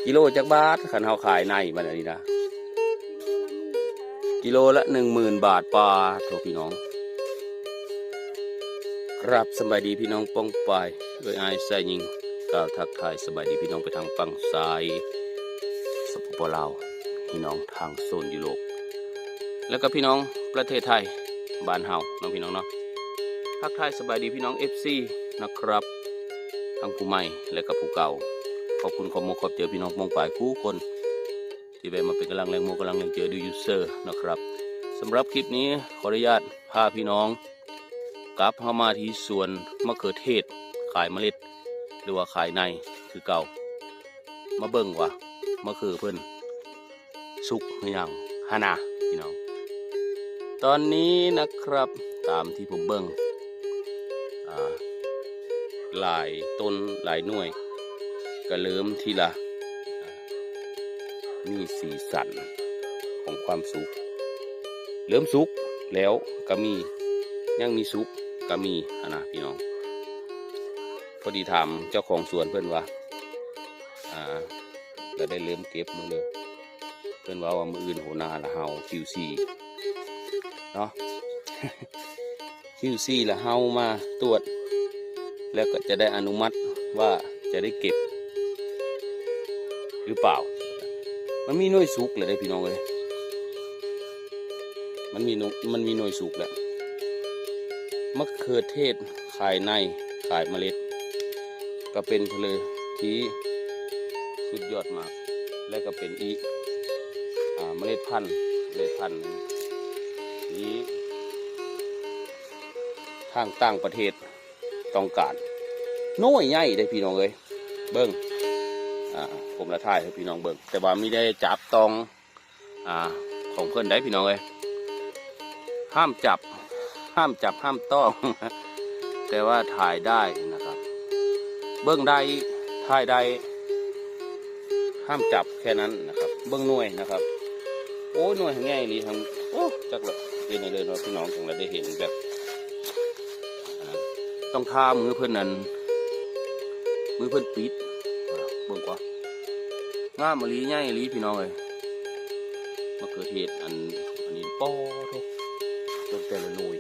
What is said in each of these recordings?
กิโลจักบาทคันเฮาขายในบัดนี้นะกิโลละ 10,000 บาทปลาโทพี่น้องครับสบายดีพี่น้องป้องปายอ้ายใส่ยิงกล่าวทักทายสบายดีพี่น้องไปทางฝั่งซ้ายสปปลาวพี่น้องทางโซนยุโรปแล้วก็พี่น้องประเทศไทยบ้านเฮาน้องพี่น้องเนาะทักทายสบายดีพี่น้อง FC นะครับทั้งผู้ใหม่และก็ผู้เก่าขอบคุณขอบเจอพี่น้องป้องปายคู่คนที่ไปมาเป็นกำลังแรงโมกำลังแรงเจอดูยูเซอร์นะครับสำหรับคลิปนี้ขออนุญาตพาพี่น้องกลับเข้ามาที่สวนมะเขือเทศขายเมล็ดหรือว่าขายในคือเก่ามาเบิ่งว่ามะเขือเพิ่นสุกหรือยังฮานาพี่น้องตอนนี้นะครับตามที่ผมเบิ่งหลายต้นหลายหน่วยก็เริ่มทีละมีสีสันของความสุกเริ่มสุกแล้วก็มียังมีสุกก็มีนะพี่น้องพอดีถามเจ้าของสวนเพื่อนว่าเราได้เริ่มเก็บมือเลยเพื่อนว่ามืออื่นโหนาละเฮา QC เนาะ QC ละเฮามาตรวจแล้วก็จะได้อนุมัติว่าจะได้เก็บหรือเปล่ามันมีหน่วยสุกเลยได้พี่น้องเลยมันมีหน่วยสุกแล้วมะเขือเทศขายในขายเมล็ดก็เป็นเลยที่สุดยอดมากและก็เป็นอีเมล็ดพันธุ์นี้ทางต่างประเทศต้องการน้อยใหญ่ได้พี่น้องเลยเบิ้งผมละท่ายให้พี่น้องเบิ้งแต่ว่าไม่ได้จับตองของเพื่อนได้พี่น้องเลยห้ามจับห้ามต้องแต่ว่าถ่ายได้นะครับเบิ้งได้ถ่ายได้ห้ามจับแค่นั้นนะครับเบิ้งหน่วยนะครับโอ้หน่วยง่ายดีทำโอ้จักเลยเดินเลยเนาะพี่น้องถึงเราได้เห็นแบบต้องท่ามือเพื่อนนั้นมือเพื่อนปิดเบิ่งกว่างามมะลิง่ายลีพี่น้องเลยมะเขือเทศอันนี้ป้อทุกต้นแต่ละหน่วย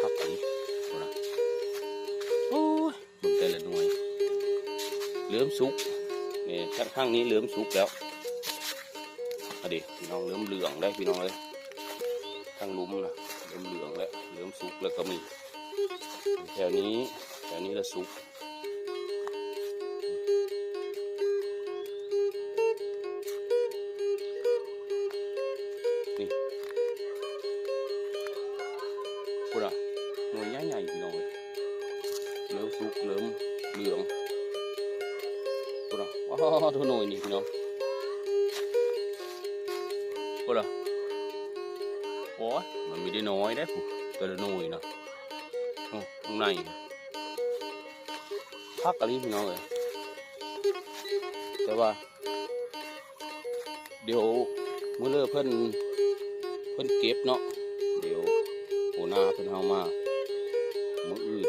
ครับอันนี้โอ้ยต้นแต่ละหน่วยเหลือมสุกนี่ข้างนี้เหลือมสุกแล้วอดีพี่น้องเหลือมเหลืองได้พี่น้องเลยข้างลุ้มนะเหลือมเหลืองแล้วเหลือมสุกแล้วก็มีแถวนี้ละสุกนี่พูดอ่ะหน่วยใหญ่ๆพี่น้องเลยเหลือมสุกเหลือมเหลืองพูดอ่ะว้าวทุกหน่วยนี่พี่น้องพูดอ่ะโอ้ยมันไม่ได้น้อยได้ปุ๊แต่ละหน่วยนะข้างในพักอะไรพี่น้องเลยแต่ว่าเดี๋ยวเมื่อเลิกเพิ่นเก็บเนาะเดี๋ยวโหนาเพิ่นเอามามื้ออื่น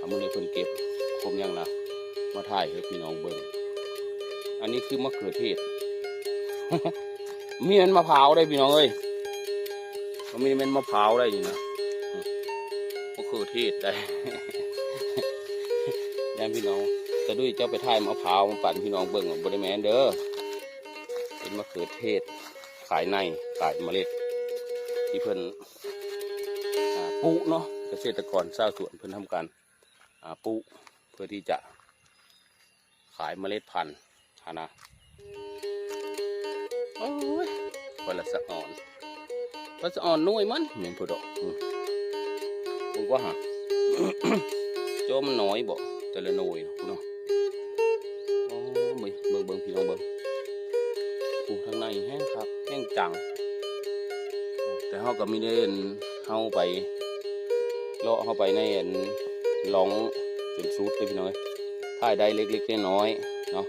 เมื่อเลิกเพิ่นเก็บคมยังนะมาถ่ายให้พี่น้องเบิ่งอันนี้คือมะเขือเทศ มีมันมะพร้าวได้พี่น้องเอ้ยมันมีมันมะพร้าวได้อยู่นะมะเขือเทศได้ แม่พี่น้องจะด้วยเจ้าไปถ่ายมะพร้าวมาปั่นพี่น้องเบิ่งบริแมนเด้อเป็นมะเขือเทศขายในขายเมล็ดที่เพิ่นปลูกเนาะเกษตรกรชาวสวนเพิ่นทำการปลูกเพื่อที่จะขายเมล็ดพันธุ์นะโอ้ยคนละสะอ่อนน้อยมันเหมือนผู้ดอกผมก็หา โจมันน้อยบ่แต่ละหน่วยเนาะโอ้เบิ่งพี่น้องเบิ่งปลูกทางในแห้งครับแห้งจังแต่เฮาก็มีเดินเฮาไปเลาะเฮาไปในหลองจนสุดเลยพี่น้องถ่ายได้เล็กๆน้อยๆเนาะ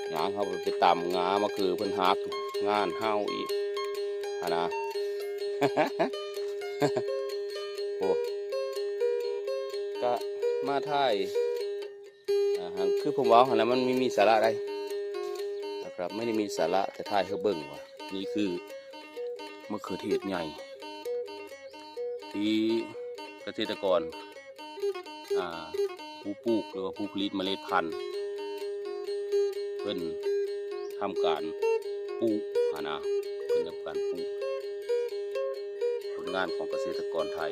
หยางเขาไปตามงามาคือเพิ่นฮักงานเฮาอีกนะ โอ้ก็ มาถ่ายคือผมว่าแล้วมันไม่มีสาระอะไรนะครับไม่ได้มีสาระแต่ถ่ายเพื่อเบิ่งว่านี่คือมะเขือเทศใหญ่ที่เกษตรกรผู้ปลูกหรือว่าผู้ผลิตเมล็ดพันธุ์เพิ่นทำการปลูกนะเพิ่นทำการปลูกผลงานของเกษตรกรไทย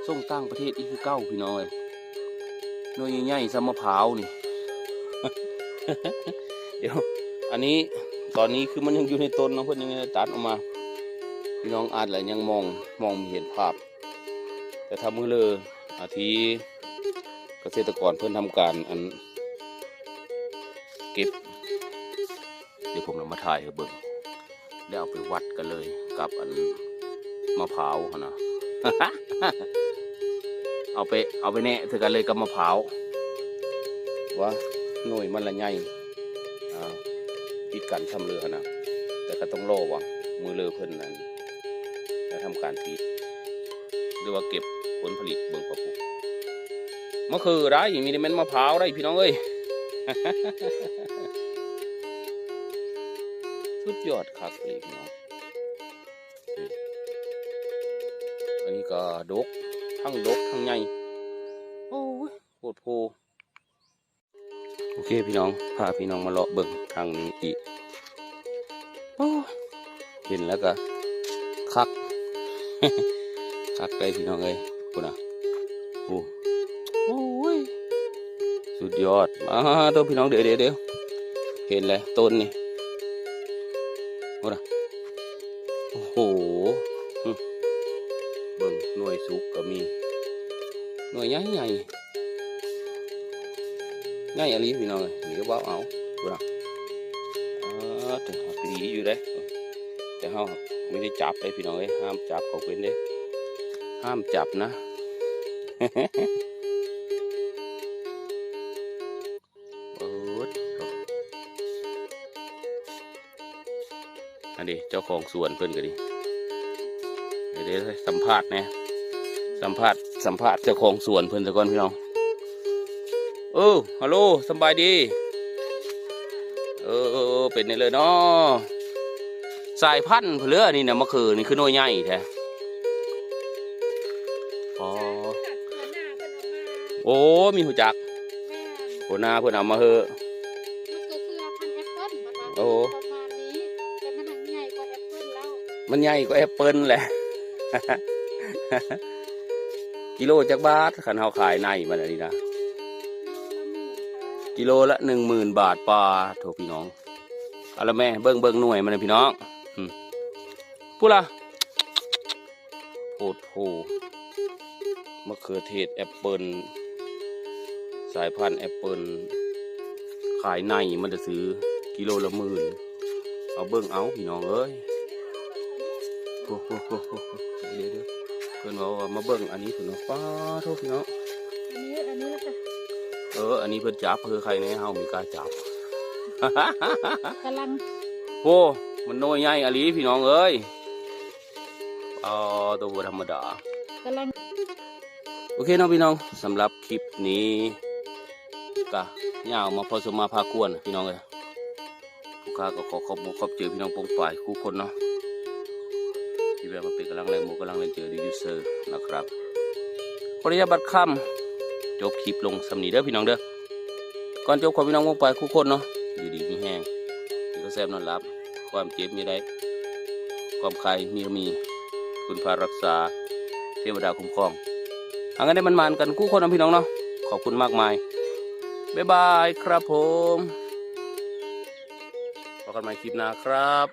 ส่งต่างประเทศอีกคือเก้าพี่น้อยหน่วยใหญ่ๆสมะพร้าวนี่ เดี๋ยวอันนี้ตอนนี้คือมันยังอยู่ในต้นนะเพื่อนยังตัดออกมาพี่น้องอาจจะยังมองไม่เห็นภาพแต่ถ้ามือเลยอาทิเกษตรกรเพื่อนทำการเก็บเดี๋ยวผมเรามาถ่ายให้เบิ่งแล้วเอาไปวัดกันเลยกับมะพร้าวนะ เอาไปแน่เถอะกันเลยกับมะพร้าวว่าหน่วยมันละใหญ่ปิดกันทำเรือนะแต่ก็ต้องรอว่ามือเรือเพิ่นนั้นจะทำการปิดหรือว่าเก็บผลผลิตเบิ่งกระปุกมะเขือได้มีแต่เม็ดมะพร้าวได้พี่น้องเอ้ย สุดยอดคักเลยพี่น้องอันนี้ก็ดกทั้งใหญ่โอ้ยโคตรโพโอเคพี่น้องพาพี่น้องมาเลาะเบิ่งทางนี้อีกเห็นแล้วก็คัก คักได้พี่น้องเอ้ยคุณอ่ะโอ้ยสุดยอดมาตัวพี่น้องเดี๋ยวเห็นเลยต้นนี่คุณอ่ะโอ้โหเบิ่งหน่วยสุกก็มีหน่วยใหญ่ง่ายอะไรพี่น้องเลยนี่ก็บ้าเอาคุณอ่ะถึงดีอยู่ได้แต่เขาไม่ได้จับเลยพี่น้องเอ้ยห้ามจับเขาเป็นเด้ห้ามจับนะ อันนี้เจ้าของสวนเพิ่นก็ดีเดี๋ยวสัมภาษณ์นะสัมภาษณ์เจ้าของสวนเพิ่นตะก่อนพี่น้องฮัลโหลสบายดีเป็นนี่เลยเนาะสายพันธุ์เพื่อนี่นะมะเขือนี่คือหน่วยใหญ่แท้โอ้มีหูจักหัวหน้าเพื่อนเอามาเหอะโอ้มันใหญ่กว่าแอปเปิ้ลแหละ กิโลจักบาทขันเฮาขายในมันอันนี้นะกิโลละ10,000 บาทปลาโถพี่น้องเอาละแม่เบิ่งหน่วยมันพี่น้องพูดละโหมะเขือเทศแอปเปิ้ลสายพันธุ์แอปเปิ้ลขายในมันจะซื้อกิโลละ10,000เอาเบิ่งเอาพี่น้องเอ้ยเดี๋ยวเพื่อนว่ามาเบิ่งอันนี้พี่น้องป้าโทษพี่น้องอันนี้ค่ะอันนี้เพื่อนจับเพื่อใครในเฮามีการจับกำลังโอ้มันน้อยใหญ่อะไรพี่น้องเอ้ยตัวธรรมดากำลังโอเคน้องพี่น้องสำหรับคลิปนี้ก็ยาวมาพอสมมาพากวนพี่น้องเลยทุกข้าก็ขอบเจอพี่น้องปงป่ายคู่คนเนาะที่แบบมาเป็นกำลังแรงกำลังเล่นเจอดียูเซอร์นะครับขออนุญาตบัดค่ำจบคลิปลงสำนีเด้อพี่น้องเด้อก่อนจบขอพี่น้องปงป่ายคู่คนเนาะอยู่ดีมีแห้งมีกระแสนอนรับความเจ็บมีได้ความใครมีคุณพารักษาเทวดาคุ้มครองหากันได้มันกันคู่คนนะพี่น้องเนาะขอบคุณมากมายบ๊ายบายครับผมพบกันใหม่คลิปหน้าครับ